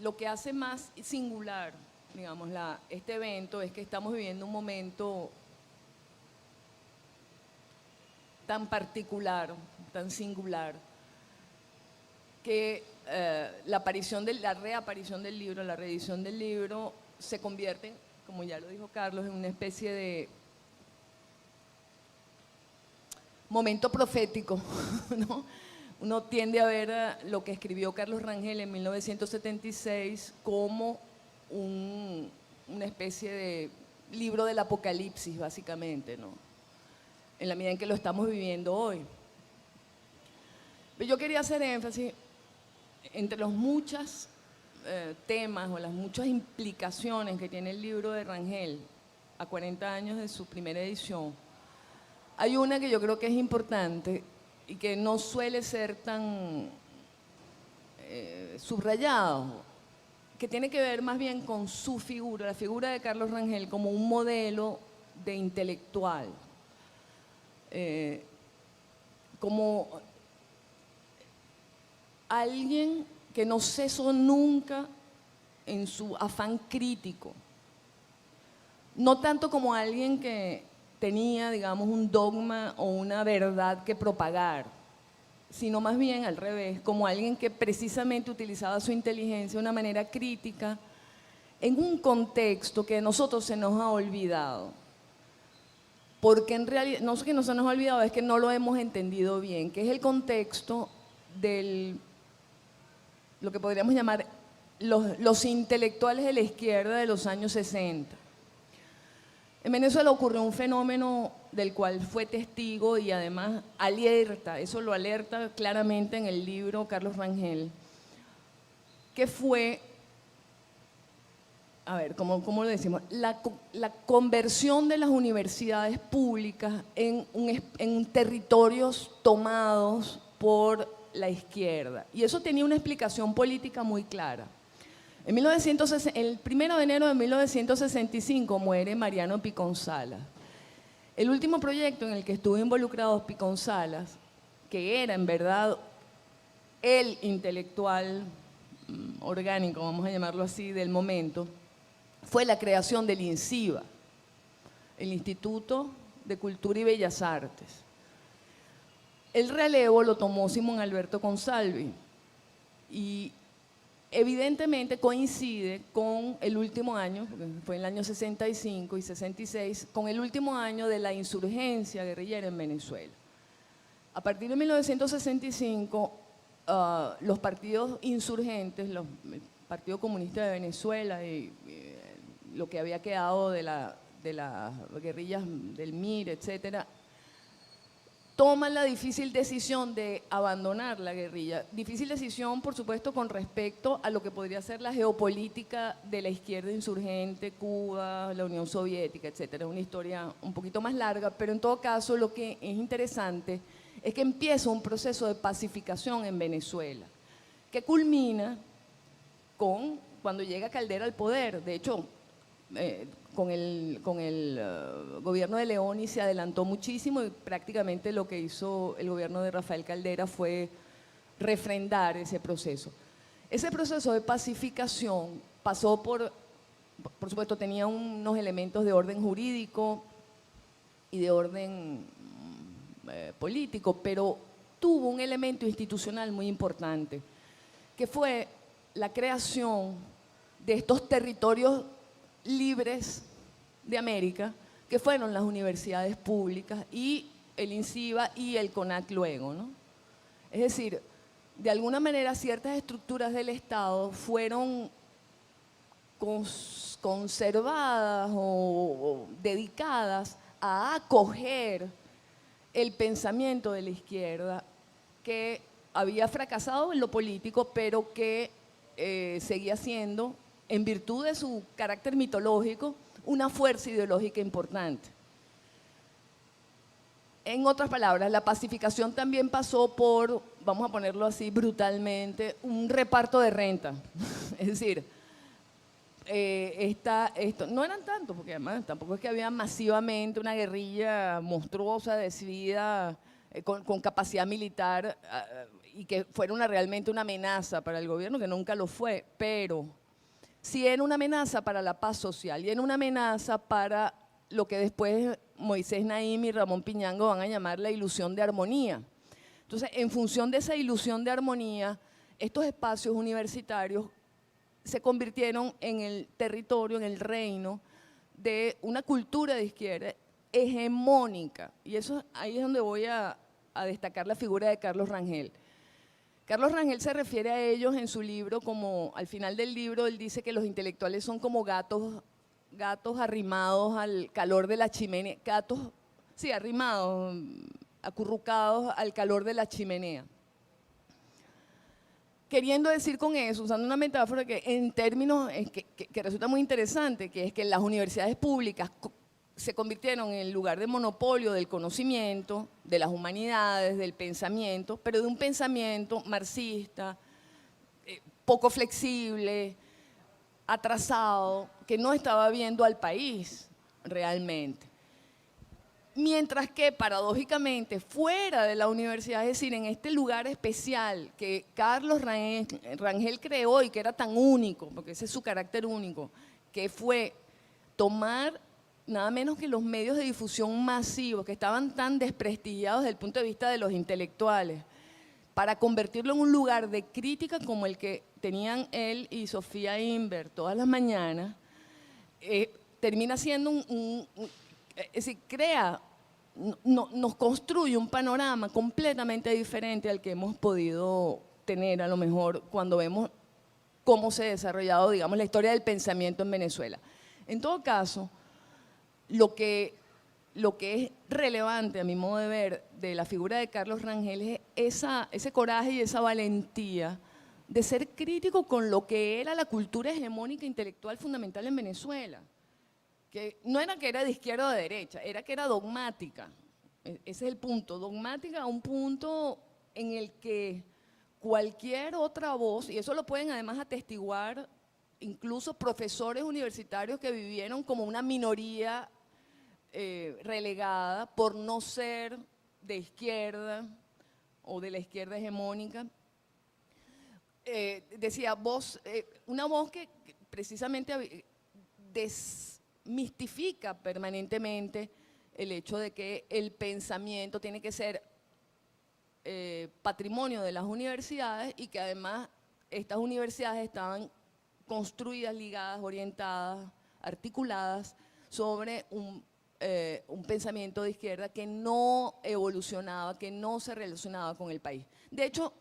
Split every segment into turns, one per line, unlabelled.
lo que hace más singular, digamos, este evento es que estamos viviendo un momento tan particular, tan singular, que la reaparición del libro, la reedición del libro, se convierte, como ya lo dijo Carlos, en una especie de momento profético, ¿no? Uno tiende a ver lo que escribió Carlos Rangel en 1976 como una especie de libro del apocalipsis, básicamente, ¿no? En la medida en que lo estamos viviendo hoy. Pero yo quería hacer énfasis entre los muchos temas o las muchas implicaciones que tiene el libro de Rangel a 40 años de su primera edición. Hay una que yo creo que es importante y que no suele ser tan subrayado, que tiene que ver más bien con su figura, la figura de Carlos Rangel como un modelo de intelectual, como alguien que no cesó nunca en su afán crítico, no tanto como alguien que tenía, digamos, un dogma o una verdad que propagar, sino más bien al revés, como alguien que precisamente utilizaba su inteligencia de una manera crítica en un contexto que a nosotros se nos ha olvidado. Porque en realidad, no es que no se nos ha olvidado, es que no lo hemos entendido bien, que es el contexto de lo que podríamos llamar los intelectuales de la izquierda de los años 60. En Venezuela ocurrió un fenómeno del cual fue testigo y además alerta, eso lo alerta claramente en el libro Carlos Rangel, que fue, a ver, ¿cómo lo decimos? La conversión de las universidades públicas en territorios tomados por la izquierda. Y eso tenía una explicación política muy clara. El 1 de enero de 1965 muere Mariano Picón Salas. El último proyecto en el que estuvo involucrado Picón Salas, que era en verdad el intelectual orgánico, vamos a llamarlo así, del momento, fue la creación del INCIBA, el Instituto de Cultura y Bellas Artes. El relevo lo tomó Simón Alberto Consalvi y evidentemente coincide con el último año, porque fue en el año 65 y 66, con el último año de la insurgencia guerrillera en Venezuela. A partir de 1965, los partidos insurgentes, el Partido Comunista de Venezuela y lo que había quedado de las guerrillas del MIR, etcétera, toman la difícil decisión de abandonar la guerrilla. Difícil decisión, por supuesto, con respecto a lo que podría ser la geopolítica de la izquierda insurgente, Cuba, la Unión Soviética, etcétera. Es una historia un poquito más larga, pero en todo caso lo que es interesante es que empieza un proceso de pacificación en Venezuela, que culmina cuando llega Caldera al poder. De hecho, con el gobierno de Leoni se adelantó muchísimo y prácticamente lo que hizo el gobierno de Rafael Caldera fue refrendar ese proceso. Ese proceso de pacificación pasó por supuesto, tenía unos elementos de orden jurídico y de orden político, pero tuvo un elemento institucional muy importante, que fue la creación de estos territorios libres de América, que fueron las universidades públicas y el INCIBA y el CONAC luego, ¿no? Es decir, de alguna manera ciertas estructuras del Estado fueron conservadas o dedicadas a acoger el pensamiento de la izquierda que había fracasado en lo político, pero que seguía siendo, en virtud de su carácter mitológico, una fuerza ideológica importante. En otras palabras, la pacificación también pasó por, vamos a ponerlo así brutalmente, un reparto de renta. Es decir, no eran tantos, porque además tampoco es que había masivamente una guerrilla monstruosa, decidida, con capacidad militar y que fuera realmente una amenaza para el gobierno, que nunca lo fue, pero sí era una amenaza para la paz social y era una amenaza para lo que después Moisés Naím y Ramón Piñango van a llamar la ilusión de armonía. Entonces, en función de esa ilusión de armonía, estos espacios universitarios se convirtieron en el territorio, en el reino de una cultura de izquierda hegemónica. Y eso ahí es donde voy a destacar la figura de Carlos Rangel. Carlos Rangel se refiere a ellos en su libro como, al final del libro, él dice que los intelectuales son como gatos arrimados al calor de la chimenea, gatos, sí, arrimados, acurrucados al calor de la chimenea. Queriendo decir con eso, usando una metáfora que en términos que resulta muy interesante, que es que las universidades públicas se convirtieron en el lugar de monopolio del conocimiento, de las humanidades, del pensamiento, pero de un pensamiento marxista, poco flexible, atrasado, que no estaba viendo al país realmente. Mientras que, paradójicamente, fuera de la universidad, es decir, en este lugar especial que Carlos Rangel creó y que era tan único, porque ese es su carácter único, que fue tomar nada menos que los medios de difusión masivos, que estaban tan desprestigiados desde el punto de vista de los intelectuales, para convertirlo en un lugar de crítica como el que tenían él y Sofía Inver todas las mañanas, termina siendo es decir, nos construye un panorama completamente diferente al que hemos podido tener a lo mejor cuando vemos cómo se ha desarrollado, digamos, la historia del pensamiento en Venezuela. En todo caso, lo que es relevante, a mi modo de ver, de la figura de Carlos Rangel es ese coraje y esa valentía de ser crítico con lo que era la cultura hegemónica intelectual fundamental en Venezuela. Que no era que era de izquierda o de derecha, era que era dogmática. Ese es el punto, dogmática a un punto en el que cualquier otra voz, y eso lo pueden además atestiguar incluso profesores universitarios que vivieron como una minoría relegada por no ser de izquierda o de la izquierda hegemónica. Decía, una voz que precisamente desmistifica permanentemente el hecho de que el pensamiento tiene que ser patrimonio de las universidades y que además estas universidades estaban construidas, ligadas, orientadas, articuladas sobre un pensamiento de izquierda que no evolucionaba, que no se relacionaba con el país. De hecho,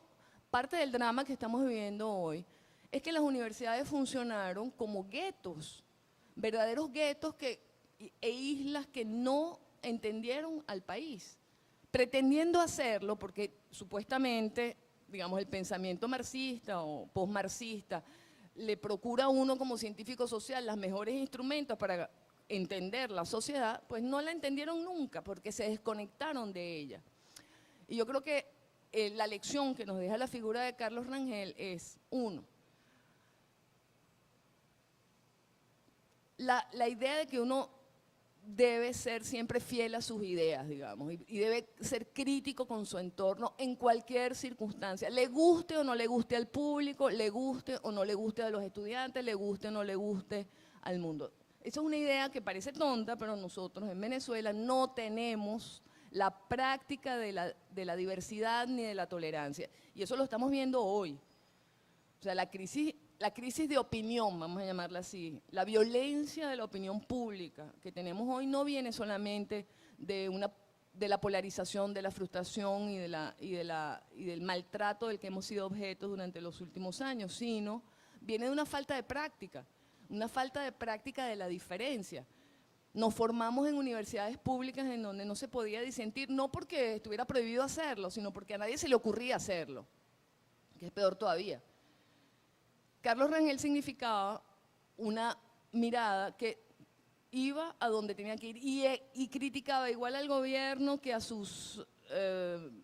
parte del drama que estamos viviendo hoy es que las universidades funcionaron como guetos, verdaderos guetos e islas que no entendieron al país, pretendiendo hacerlo porque supuestamente, digamos, el pensamiento marxista o postmarxista le procura a uno como científico social los mejores instrumentos para entender la sociedad, pues no la entendieron nunca porque se desconectaron de ella. Y yo creo que la lección que nos deja la figura de Carlos Rangel es, uno, la idea de que uno debe ser siempre fiel a sus ideas, digamos, y debe ser crítico con su entorno en cualquier circunstancia, le guste o no le guste al público, le guste o no le guste a los estudiantes, le guste o no le guste al mundo. Esa es una idea que parece tonta, pero nosotros en Venezuela no tenemos la práctica de la diversidad ni de la tolerancia. Y eso lo estamos viendo hoy. O sea, la crisis de opinión, vamos a llamarla así, la violencia de la opinión pública que tenemos hoy no viene solamente de la polarización, de la frustración y del maltrato del que hemos sido objetos durante los últimos años, sino viene de una falta de práctica de la diferencia. Nos formamos en universidades públicas en donde no se podía disentir, no porque estuviera prohibido hacerlo, sino porque a nadie se le ocurría hacerlo, que es peor todavía. Carlos Rangel significaba una mirada que iba a donde tenía que ir y criticaba igual al gobierno que a sus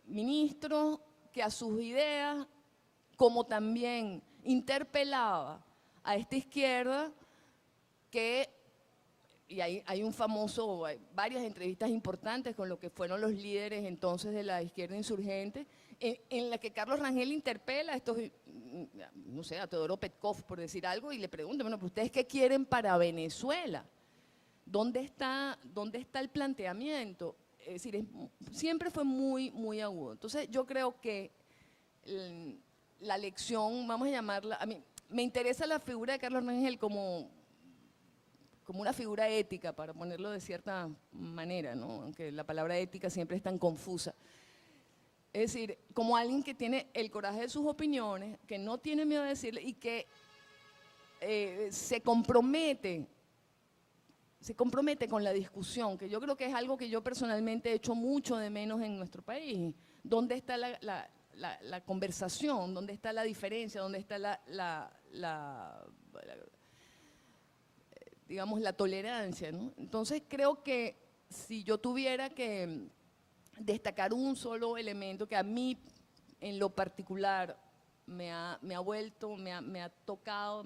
ministros, que a sus ideas, como también interpelaba a esta izquierda que, y hay varias entrevistas importantes con lo que fueron los líderes entonces de la izquierda insurgente, en la que Carlos Rangel interpela a estos, no sé, a Teodoro Petkov, por decir algo, y le pregunta, bueno, pero ¿ustedes qué quieren para Venezuela? ¿Dónde está el planteamiento? Es decir, siempre fue muy, muy agudo. Entonces, yo creo que la lección, vamos a llamarla, a mí me interesa la figura de Carlos Rangel como una figura ética, para ponerlo de cierta manera, ¿no? Aunque la palabra ética siempre es tan confusa. Es decir, como alguien que tiene el coraje de sus opiniones, que no tiene miedo de decirle y que se compromete con la discusión, que yo creo que es algo que yo personalmente he hecho mucho de menos en nuestro país. ¿Dónde está la conversación? ¿Dónde está la diferencia? ¿Dónde está digamos, la tolerancia, ¿no? Entonces creo que si yo tuviera que destacar un solo elemento que a mí en lo particular me ha tocado,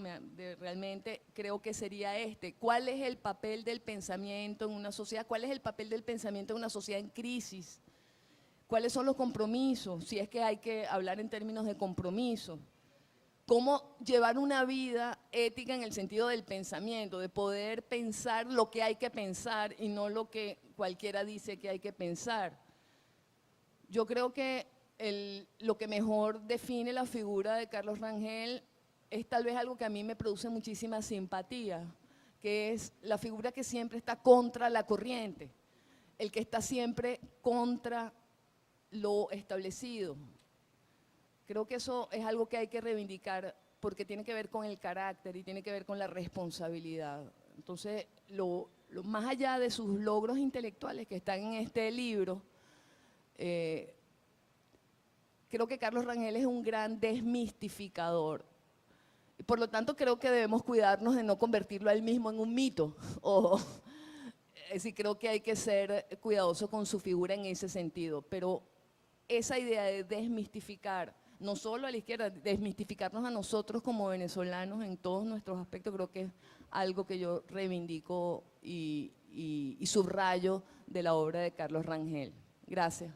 realmente creo que sería este. ¿Cuál es el papel del pensamiento en una sociedad? ¿Cuál es el papel del pensamiento en una sociedad en crisis? ¿Cuáles son los compromisos? Si es que hay que hablar en términos de compromiso. ¿Cómo llevar una vida ética en el sentido del pensamiento, de poder pensar lo que hay que pensar y no lo que cualquiera dice que hay que pensar? Yo creo que lo que mejor define la figura de Carlos Rangel es tal vez algo que a mí me produce muchísima simpatía, que es la figura que siempre está contra la corriente, el que está siempre contra lo establecido. Creo que eso es algo que hay que reivindicar porque tiene que ver con el carácter y tiene que ver con la responsabilidad. Entonces, más allá de sus logros intelectuales que están en este libro, creo que Carlos Rangel es un gran desmistificador. Por lo tanto, creo que debemos cuidarnos de no convertirlo a él mismo en un mito. Es decir, creo que hay que ser cuidadoso con su figura en ese sentido. Pero esa idea de desmistificar, no solo a la izquierda, desmistificarnos a nosotros como venezolanos en todos nuestros aspectos, creo que es algo que yo reivindico y subrayo de la obra de Carlos Rangel. Gracias.